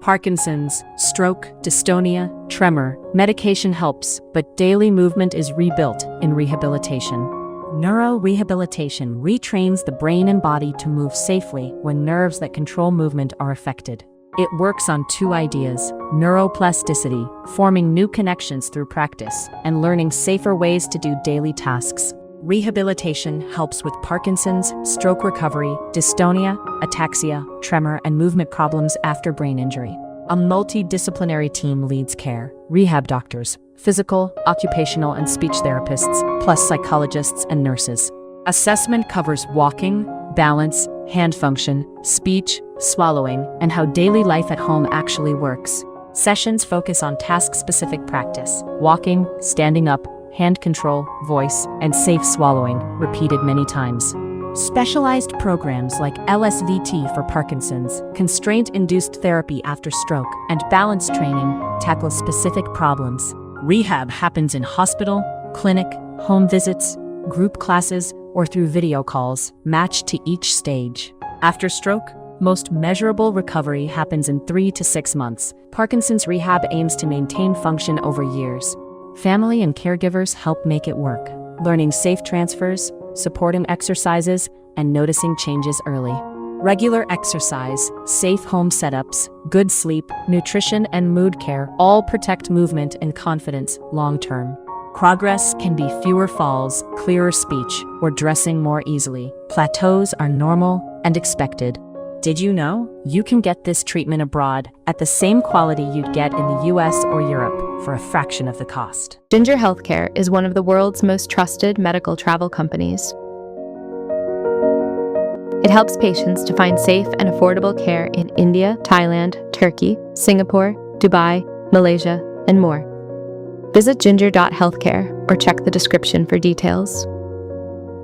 Parkinson's, stroke, dystonia, tremor. Medication helps, but daily movement is rebuilt in rehabilitation. Neuro Rehabilitation retrains the brain and body to move safely when nerves that control movement are affected. It works on two ideas: neuroplasticity, forming new connections through practice, and learning safer ways to do daily tasks. Rehabilitation helps with Parkinson's, stroke recovery, dystonia, ataxia, tremor, and movement problems after brain injury. A multidisciplinary team leads care: rehab doctors, physical, occupational, and speech therapists, plus psychologists and nurses. Assessment covers walking, balance, hand function, speech, swallowing, and how daily life at home actually works. Sessions focus on task-specific practice: walking, standing up, hand control, voice, and safe swallowing, repeated many times. Specialized programs like LSVT for Parkinson's, constraint-induced therapy after stroke, and balance training tackle specific problems. Rehab happens in hospital, clinic, home visits, group classes, or through video calls, matched to each stage. After stroke, most measurable recovery happens in 3 to 6 months. Parkinson's rehab aims to maintain function over years. Family and caregivers help make it work, learning safe transfers, supporting exercises, and noticing changes early. Regular exercise, safe home setups, good sleep, nutrition, and mood care all protect movement and confidence long-term. Progress can be fewer falls, clearer speech, or dressing more easily. Plateaus are normal and expected. Did you know? You can get this treatment abroad at the same quality you'd get in the US or Europe for a fraction of the cost. Ginger Healthcare is one of the world's most trusted medical travel companies. It helps patients to find safe and affordable care in India, Thailand, Turkey, Singapore, Dubai, Malaysia, and more. Visit ginger.healthcare or check the description for details.